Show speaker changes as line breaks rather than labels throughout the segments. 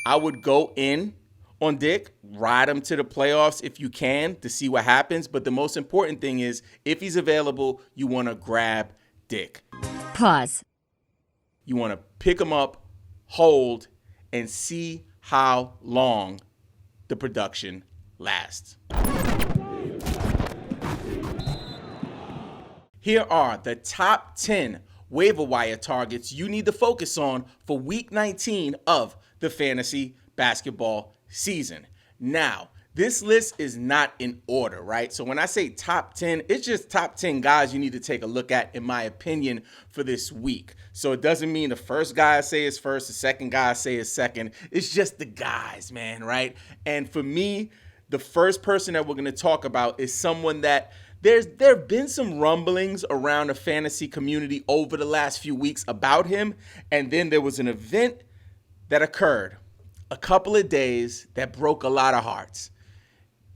I would go in on Dick, ride him to the playoffs if you can to see what happens. But the most important thing is if he's available, you want to grab Dick.
Pause.
You want to pick him up, hold, and see how long the production lasts. Here are the top 10 waiver wire targets you need to focus on for week 19 of the fantasy basketball season. Now, this list is not in order, right? So when I say top 10, it's just top 10 guys you need to take a look at, in my opinion, for this week. So it doesn't mean the first guy I say is first, the second guy I say is second. It's just the guys, man, right? And for me, the first person that we're going to talk about is someone that there have been some rumblings around the fantasy community over the last few weeks about him. And then there was an event that occurred a couple of days that broke a lot of hearts.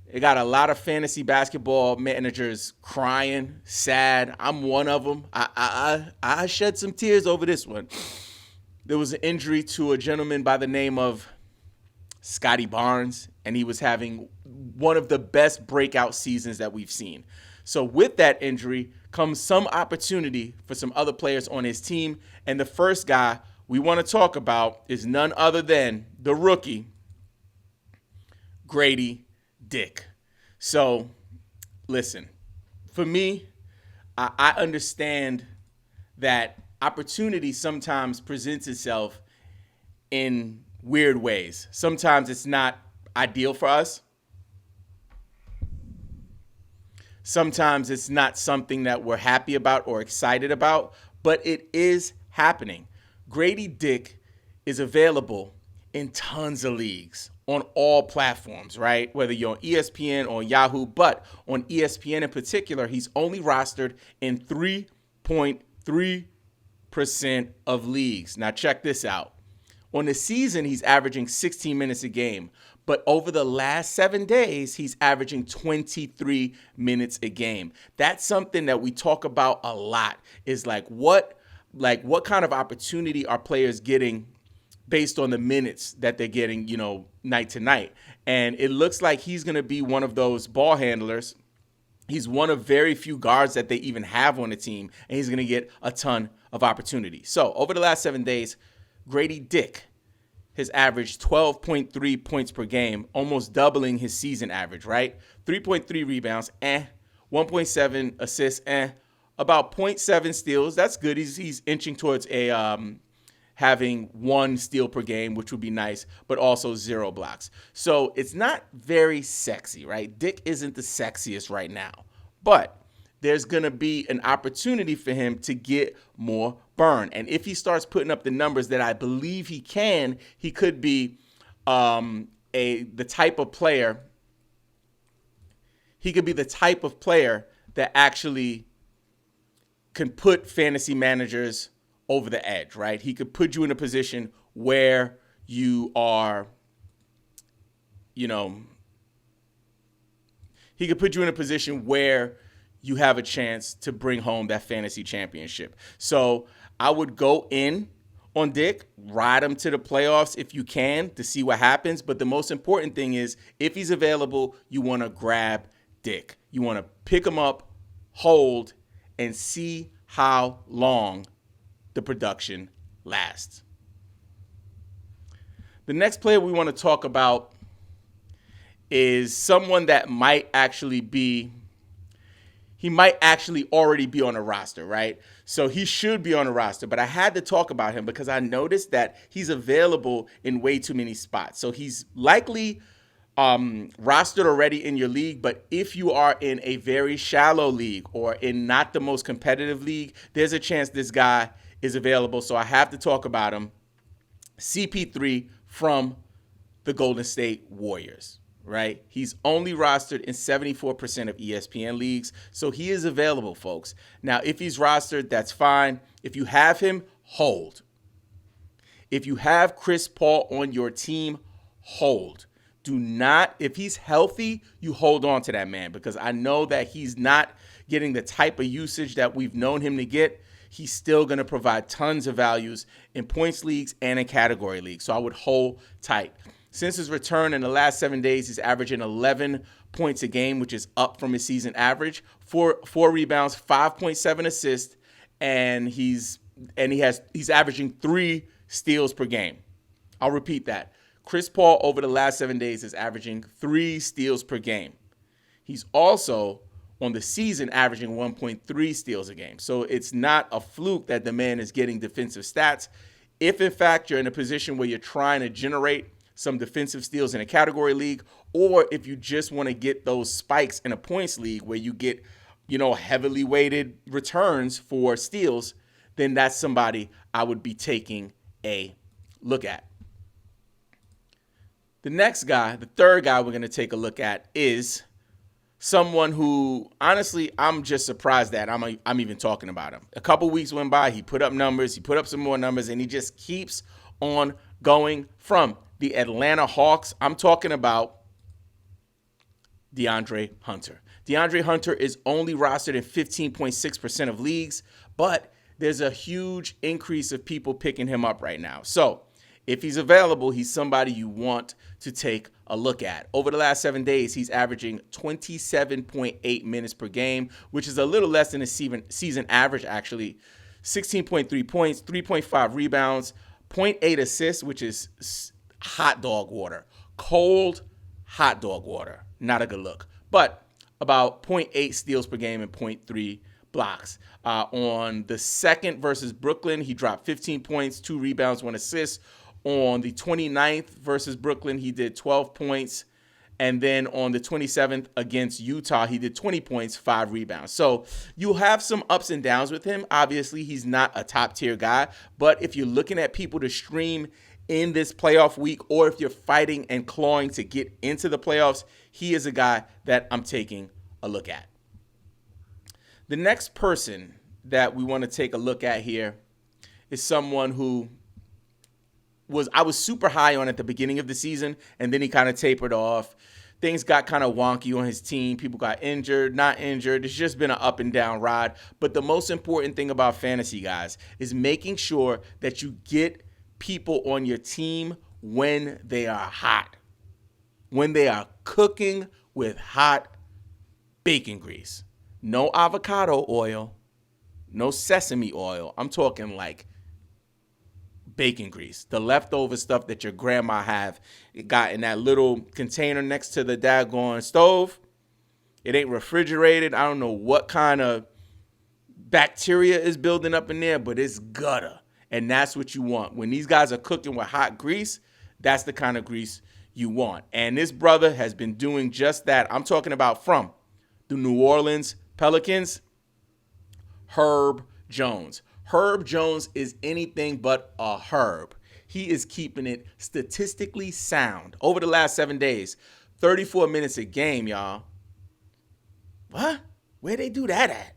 It got a lot of fantasy basketball managers crying, sad. I'm one of them. I shed some tears over this one. There was an injury to a gentleman by the name of Scotty Barnes, and he was having one of the best breakout seasons that we've seen. So with that injury comes some opportunity for some other players on his team. And the first guy we want to talk about is none other than the rookie, Grady Dick. So listen, for me, I understand that opportunity sometimes presents itself in weird ways. Sometimes it's not ideal for us. Sometimes it's not something that we're happy about or excited about, but it is happening. Grady Dick is available in tons of leagues on all platforms, right? Whether you're on ESPN or Yahoo, but on ESPN in particular, he's only rostered in 3.3% of leagues. Now check this out. On the season, he's averaging 16 minutes a game. But over the last 7 days, he's averaging 23 minutes a game. That's something that we talk about a lot, is what kind of opportunity are players getting based on the minutes that they're getting, night to night. And it looks like he's going to be one of those ball handlers. He's one of very few guards that they even have on the team, and he's going to get a ton of opportunity. So over the last 7 days, Grady Dick has averaged 12.3 points per game, almost doubling his season average, right? 3.3 rebounds, 1.7 assists, about 0.7 steals. That's good. He's inching towards having 1 steal per game, which would be nice, but also 0 blocks. So it's not very sexy, right? Dick isn't the sexiest right now, but there's going to be an opportunity for him to get more burn. And if he starts putting up the numbers that I believe he can, he could be the type of player. He could be the type of player that actually can put fantasy managers over the edge, right? He could put you in a position where you are, he could put you in a position where you have a chance to bring home that fantasy championship. So I would go in on Dick, ride him to the playoffs if you can to see what happens. But the most important thing is if he's available, you want to grab Dick. You want to pick him up, hold, and see how long the production lasts. The next player we want to talk about is someone that might actually already be on a roster, right? So he should be on a roster, but I had to talk about him because I noticed that he's available in way too many spots. So he's likely rostered already in your league, but if you are in a very shallow league or in not the most competitive league, there's a chance this guy is available. So I have to talk about him. CP3 from the Golden State Warriors. Right? He's only rostered in 74% of ESPN leagues, so he is available, folks. Now, if he's rostered, that's fine. If you have him, hold. If you have Chris Paul on your team, hold. Do not, if he's healthy, you hold on to that man because I know that he's not getting the type of usage that we've known him to get. he's still going to provide tons of values in points leagues and in category leagues. So I would hold tight. Since his return in the last 7 days, he's averaging 11 points a game, which is up from his season average. Four rebounds, 5.7 assists, and he's averaging 3 steals per game. I'll repeat that. Chris Paul over the last 7 days is averaging 3 steals per game. He's also on the season averaging 1.3 steals a game. So it's not a fluke that the man is getting defensive stats. If in fact you're in a position where you're trying to generate some defensive steals in a category league, or if you just want to get those spikes in a points league where you get, heavily weighted returns for steals, then that's somebody I would be taking a look at. The next guy, the third guy we're going to take a look at is someone who, honestly, I'm just surprised that I'm even talking about him. A couple weeks went by, he put up numbers, he put up some more numbers, and he just keeps on going from the Atlanta Hawks. I'm talking about DeAndre Hunter. DeAndre Hunter is only rostered in 15.6% of leagues, but there's a huge increase of people picking him up right now. So if he's available, he's somebody you want to take a look at. Over the last 7 days, he's averaging 27.8 minutes per game, which is a little less than his season average, actually. 16.3 points, 3.5 rebounds, 0.8 assists, which is hot dog water. Cold hot dog water. Not a good look. But about 0.8 steals per game and 0.3 blocks. On the second versus Brooklyn, he dropped 15 points, 2 rebounds, 1 assist. On the 29th versus Brooklyn, he did 12 points. And then on the 27th against Utah, he did 20 points, 5 rebounds. So you'll have some ups and downs with him. Obviously, he's not a top-tier guy. But if you're looking at people to stream in this playoff week, or if you're fighting and clawing to get into the playoffs, he is a guy that I'm taking a look at. The next person that we want to take a look at here is someone who I was super high on at the beginning of the season, and then he kind of tapered off. Things got kind of wonky on his team. People got injured, not injured. It's just been an up and down ride. But the most important thing about fantasy, guys, is making sure that you get people on your team when they are hot, when they are cooking with hot bacon grease. No avocado oil, no sesame oil. I'm talking like bacon grease, the leftover stuff that your grandma got in that little container next to the daggone stove. It ain't refrigerated. I don't know what kind of bacteria is building up in there, but it's gutter. And that's what you want. When these guys are cooking with hot grease, that's the kind of grease you want. And this brother has been doing just that. I'm talking about from the New Orleans Pelicans, Herb Jones. Herb Jones is anything but a herb. He is keeping it statistically sound. Over the last 7 days, 34 minutes a game, y'all. What? Where they do that at?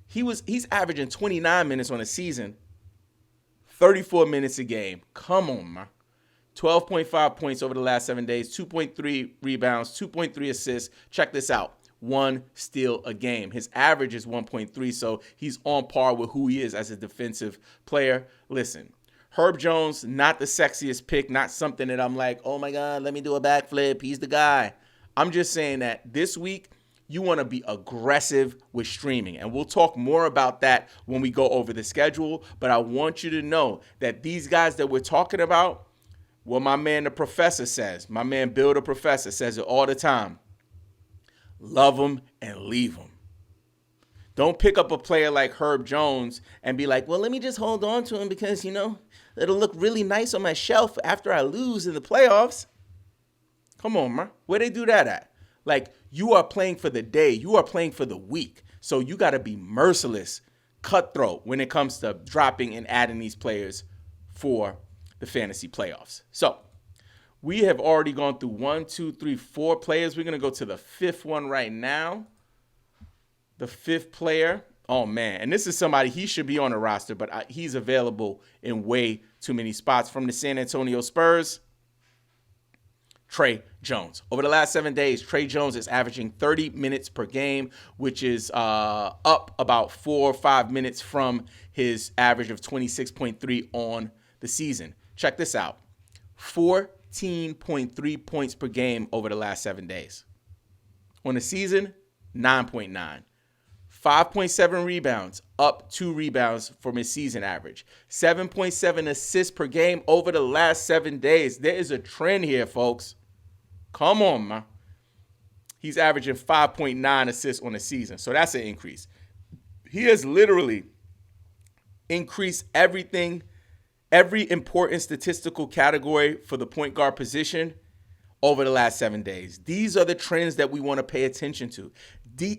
He's averaging 29 minutes on a season, 34 minutes a game. Come on, man. 12.5 points over the last 7 days, 2.3 rebounds, 2.3 assists. Check this out. 1 steal a game. His average is 1.3, so he's on par with who he is as a defensive player. Listen, Herb Jones, not the sexiest pick, not something that I'm like, oh my God, let me do a backflip. He's the guy. I'm just saying that this week, you want to be aggressive with streaming. And we'll talk more about that when we go over the schedule. But I want you to know that these guys that we're talking about, what my man, the professor, says, my man, Bill, the professor, says it all the time. Love them and leave them. Don't pick up a player like Herb Jones and be like, well, let me just hold on to him because, it'll look really nice on my shelf after I lose in the playoffs. Come on, man. Where they do that at? Like, you are playing for the day. You are playing for the week. So you got to be merciless, cutthroat when it comes to dropping and adding these players for the fantasy playoffs. So we have already gone through 1, 2, 3, 4 players. We're going to go to the 5th one right now. The 5th player. Oh, man. And this is somebody, he should be on the roster, but he's available in way too many spots. From the San Antonio Spurs, Trey Jones. Over the last 7 days, Trey Jones is averaging 30 minutes per game, which is up about 4 or 5 minutes from his average of 26.3 on the season. Check this out. 14.3 points per game over the last 7 days. On the season, 9.9. 5.7 rebounds, up 2 rebounds from his season average. 7.7 assists per game over the last 7 days. There is a trend here, folks. Come on, man. He's averaging 5.9 assists on the season, so that's an increase. He has literally increased everything, every important statistical category for the point guard position over the last 7 days. These are the trends that we want to pay attention to.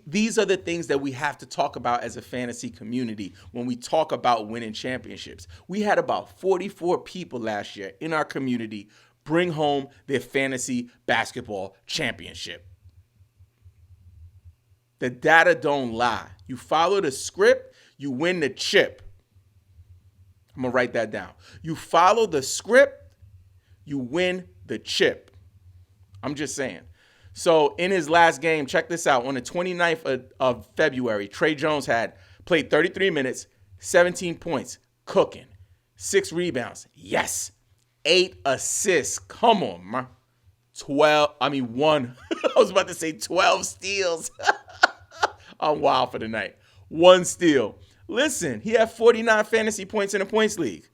These are the things that we have to talk about as a fantasy community when we talk about winning championships. We had about 44 people last year in our community bring home their fantasy basketball championship. The data don't lie. You follow the script, you win the chip. I'm going to write that down. You follow the script, you win the chip. I'm just saying. So in his last game, check this out. On the 29th of February, Trey Jones had played 33 minutes, 17 points, cooking, 6 rebounds. Yes. 8 assists. Come on, man. 1. I was about to say 12 steals. I'm wild for the night. 1 steal. Listen, he had 49 fantasy points in the points league.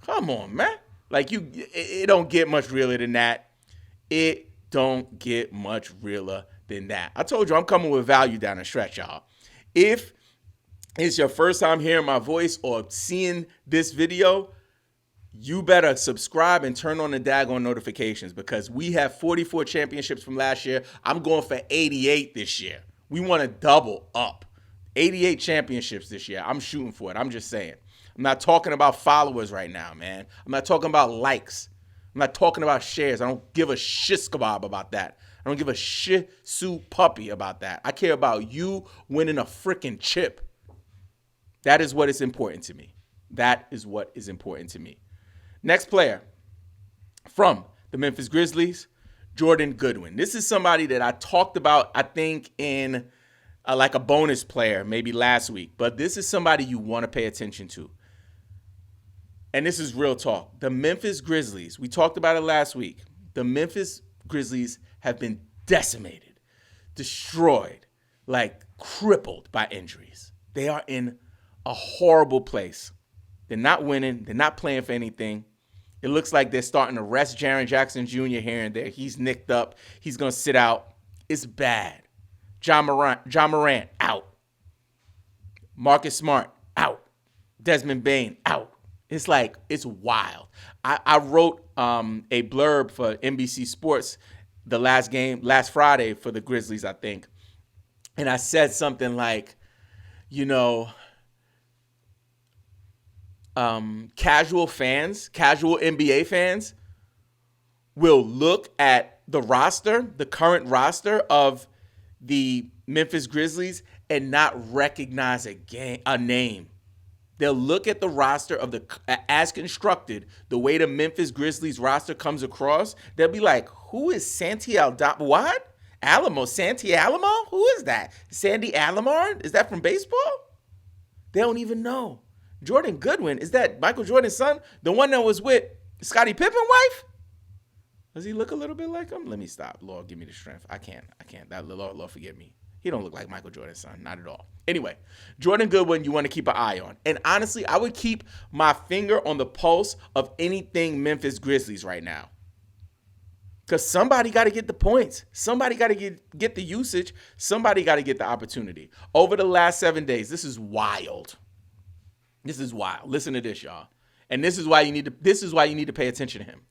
Come on, man. Like, it don't get much realer than that. It don't get much realer than that. I told you I'm coming with value down the stretch, y'all. If it's your first time hearing my voice or seeing this video, you better subscribe and turn on the daggone notifications because we have 44 championships from last year. I'm going for 88 this year. We want to double up. 88 championships this year. I'm shooting for it. I'm just saying. I'm not talking about followers right now, man. I'm not talking about likes. I'm not talking about shares. I don't give a shish kebab about that. I don't give a shih tzu puppy about that. I care about you winning a freaking chip. That is what is important to me. That is what is important to me. Next player from the Memphis Grizzlies, Jordan Goodwin. This is somebody that I talked about, I think, in like a bonus player maybe last week. But this is somebody you want to pay attention to. And this is real talk. The Memphis Grizzlies, we talked about it last week. The Memphis Grizzlies have been decimated, destroyed, like crippled by injuries. They are in a horrible place. They're not winning. They're not playing for anything. It looks like they're starting to rest Jaren Jackson Jr. here and there. He's nicked up. He's going to sit out. It's bad. John Morant, out. Marcus Smart, out. Desmond Bane, out. It's like, it's wild. I wrote a blurb for NBC Sports the last Friday for the Grizzlies, I think. And I said something like, casual NBA fans will look at the current roster of the Memphis Grizzlies and not recognize a name. They'll look at the roster of as constructed, the way the Memphis Grizzlies roster comes across. They'll be like, who is Santi Aldama? What? Santi Alamo? Who is that? Sandy Alomar? Is that from baseball? They don't even know. Jordan Goodwin, is that Michael Jordan's son? The one that was with Scottie Pippen's wife? Does he look a little bit like him? Let me stop. Lord, give me the strength. I can't. That Lord forgive me. He don't look like Michael Jordan's son. Not at all. Anyway, Jordan Goodwin, you want to keep an eye on. And honestly, I would keep my finger on the pulse of anything Memphis Grizzlies right now. Because somebody got to get the points. Somebody got to get the usage. Somebody got to get the opportunity. Over the last 7 days, this is wild. This is wild. Listen to this, y'all. And this is why you need to pay attention to him.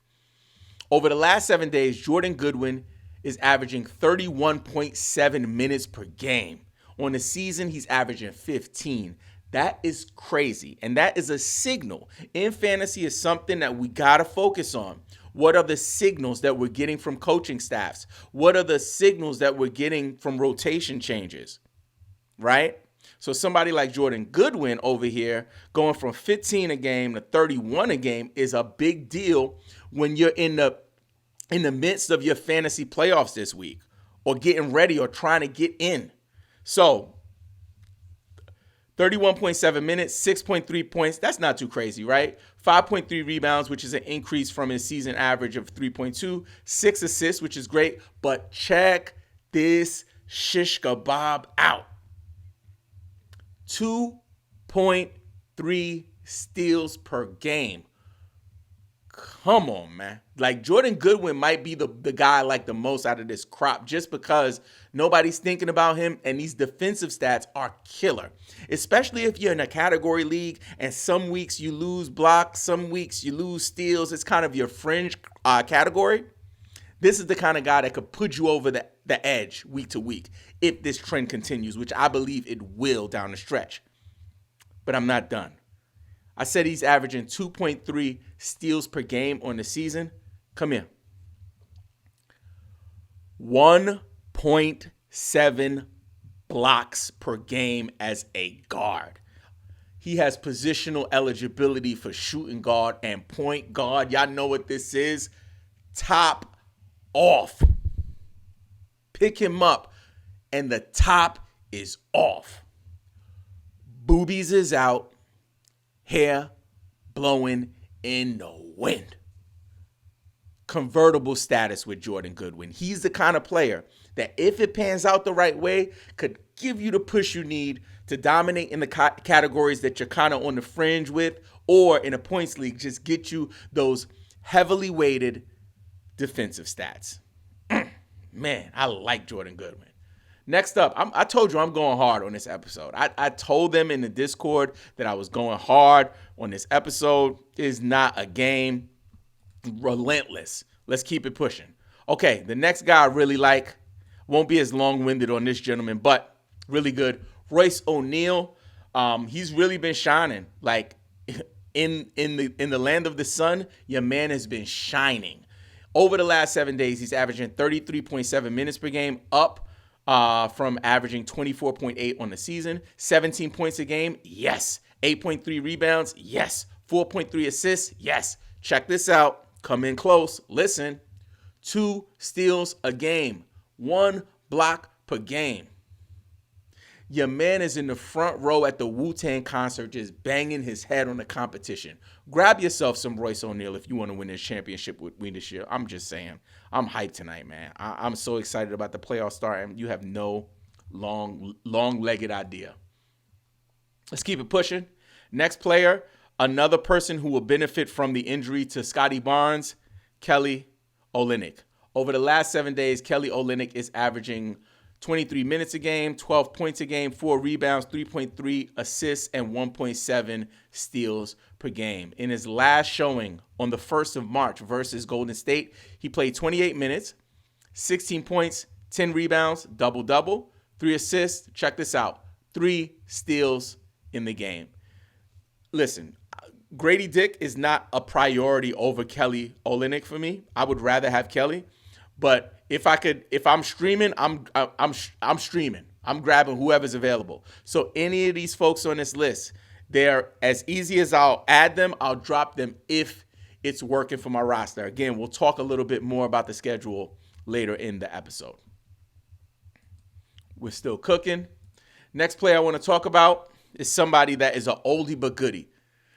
Over the last 7 days, Jordan Goodwin is averaging 31.7 minutes per game. On the season, he's averaging 15. That is crazy. And that is a signal. In fantasy is something that we got to focus on. What are the signals that we're getting from coaching staffs? What are the signals that we're getting from rotation changes? Right? So somebody like Jordan Goodwin over here going from 15 a game to 31 a game is a big deal when you're in the in the midst of your fantasy playoffs this week or getting ready or trying to get in. So 31.7 minutes, 6.3 points. That's not too crazy, right? 5.3 rebounds, which is an increase from his season average of 3.2. 6 assists, which is great. But check this shish kebab out. 2.3 steals per game. Come on, man. Like, Jordan Goodwin might be the guy I like the most out of this crop just because nobody's thinking about him, and these defensive stats are killer. Especially if you're in a category league and some weeks you lose blocks, some weeks you lose steals. It's kind of your fringe category. This is the kind of guy that could put you over the edge week to week if this trend continues, which I believe it will down the stretch. But I'm not done. I said he's averaging 2.3 steals per game on the season. Come here. 1.7 blocks per game as a guard. He has positional eligibility for shooting guard and point guard. Y'all know what this is. Top off. Pick him up, and the top is off. Boobies is out. Hair blowing in the wind. Convertible status with Jordan Goodwin. He's the kind of player that if it pans out the right way, could give you the push you need to dominate in the categories that you're kind of on the fringe with, or in a points league, just get you those heavily weighted defensive stats. Man, I like Jordan Goodwin. Next up, I told you I'm going hard on this episode. I told them in the Discord that I was going hard on this episode. It is not a game. Relentless. Let's keep it pushing. Okay, the next guy I really like, won't be as long-winded on this gentleman, but really good. Royce ONeal. He's really been shining. Like in the land of the sun, your man has been shining. Over the last 7 days, he's averaging 33.7 minutes per game, up from averaging 24.8 on the season. 17 points a game, yes. 8.3 rebounds, yes. 4.3 assists, yes. Check this out. Come in close. Listen. 2 steals a game. 1 block per game. Your man is in the front row at the Wu-Tang concert just banging his head on the competition. Grab yourself some Royce ONeal if you want to win this championship with me this year. I'm just saying. I'm hyped tonight, man. I'm so excited about the playoff start, and you have no long-legged idea. Let's keep it pushing. Next player, another person who will benefit from the injury to Scotty Barnes, Kelly Olynyk. Over the last 7 days, Kelly Olynyk is averaging 23 minutes a game, 12 points a game, 4 rebounds, 3.3 assists, and 1.7 steals per game. In his last showing on the 1st of March versus Golden State, he played 28 minutes, 16 points, 10 rebounds, double-double, 3 assists. Check this out. 3 steals in the game. Listen, Grady Dick is not a priority over Kelly Olynyk for me. I would rather have Kelly. But if I'm streaming, I'm streaming. I'm grabbing whoever's available. So any of these folks on this list, they're as easy as I'll add them, I'll drop them if it's working for my roster. Again, we'll talk a little bit more about the schedule later in the episode. We're still cooking. Next player I want to talk about is somebody that is an oldie but goodie.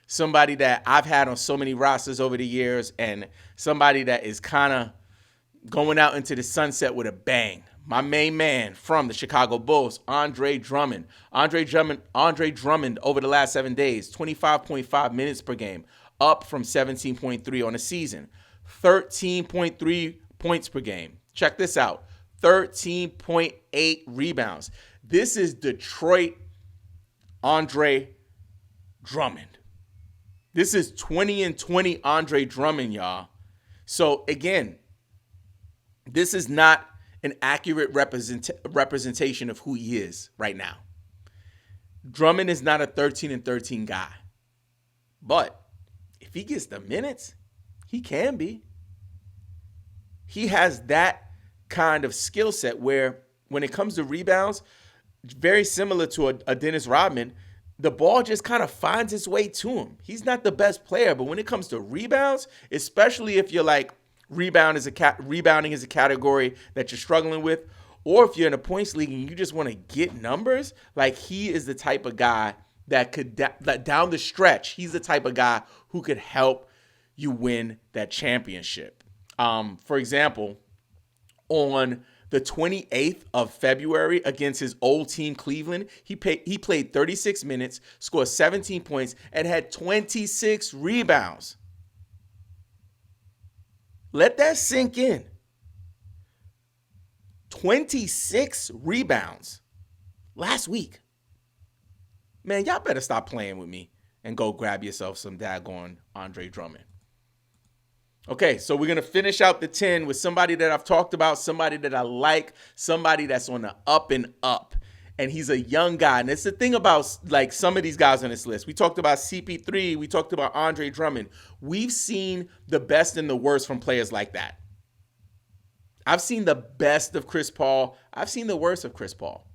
Somebody that I've had on so many rosters over the years, and somebody that is kind of going out into the sunset with a bang. My main man from the Chicago Bulls, Andre Drummond. Andre Drummond over the last 7 days, 25.5 minutes per game, up from 17.3 on the season. 13.3 points per game. Check this out. 13.8 rebounds. This is Detroit Andre Drummond. This is 20-20 Andre Drummond, y'all. So, again, this is not an accurate representation of who he is right now. Drummond is not a 13-13 guy. But if he gets the minutes, he can be. He has that kind of skill set where when it comes to rebounds, very similar to a Dennis Rodman, the ball just kind of finds its way to him. He's not the best player, but when it comes to rebounds, especially if you're like rebounding is a category that you're struggling with, or if you're in a points league and you just want to get numbers, like he is the type of guy that could, down the stretch, he's the type of guy who could help you win that championship. For example, on the 28th of February against his old team, Cleveland, he played 36 minutes, scored 17 points, and had 26 rebounds. Let that sink in. 26 rebounds last week. Man, y'all better stop playing with me and go grab yourself some daggone Andre Drummond. Okay, so we're going to finish out the 10 with somebody that I've talked about, somebody that I like, somebody that's on the up and up. And he's a young guy. And it's the thing about like some of these guys on this list. We talked about CP3. We talked about Andre Drummond. We've seen the best and the worst from players like that. I've seen the best of Chris Paul. I've seen the worst of Chris Paul.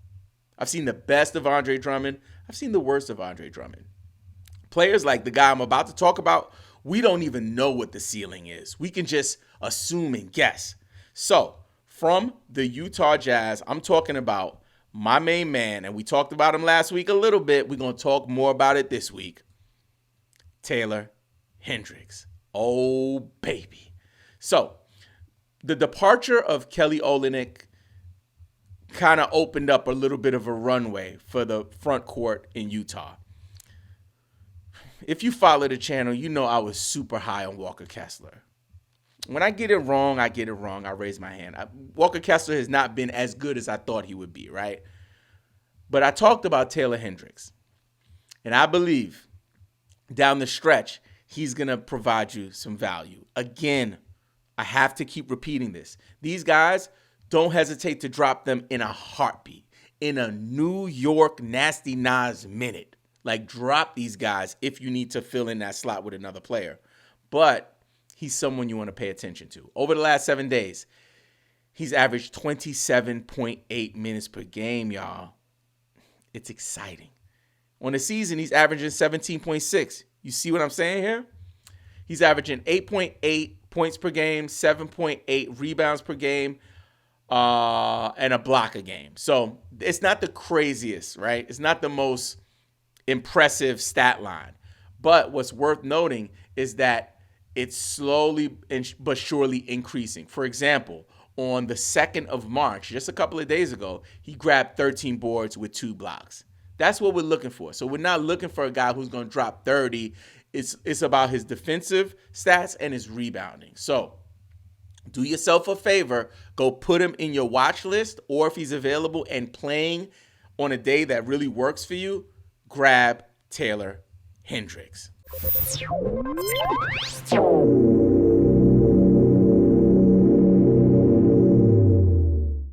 I've seen the best of Andre Drummond. I've seen the worst of Andre Drummond. Players like the guy I'm about to talk about, we don't even know what the ceiling is. We can just assume and guess. So, from the Utah Jazz, I'm talking about my main man, and we talked about him last week a little bit. We're going to talk more about it this week. Taylor Hendricks. Oh, baby. So, the departure of Kelly Olynyk kind of opened up a little bit of a runway for the front court in Utah. If you follow the channel, you know I was super high on Walker Kessler. When I get it wrong, I get it wrong. I raise my hand. Walker Kessler has not been as good as I thought he would be, right? But I talked about Taylor Hendricks. And I believe down the stretch, he's going to provide you some value. Again, I have to keep repeating this. These guys, don't hesitate to drop them in a heartbeat, in a New York Nasty Nas minute. Like, drop these guys if you need to fill in that slot with another player. But he's someone you want to pay attention to. Over the last 7 days, he's averaged 27.8 minutes per game, y'all. It's exciting. On the season, he's averaging 17.6. You see what I'm saying here? He's averaging 8.8 points per game, 7.8 rebounds per game, and a block a game. So it's not the craziest, right? It's not the most impressive stat line. But what's worth noting is that it's slowly but surely increasing. For example, on the 2nd of March, just a couple of days ago, he grabbed 13 boards with 2 blocks. That's what we're looking for. So we're not looking for a guy who's going to drop 30. It's about his defensive stats and his rebounding. So do yourself a favor. Go put him in your watch list, or if he's available and playing on a day that really works for you, grab Taylor Hendricks.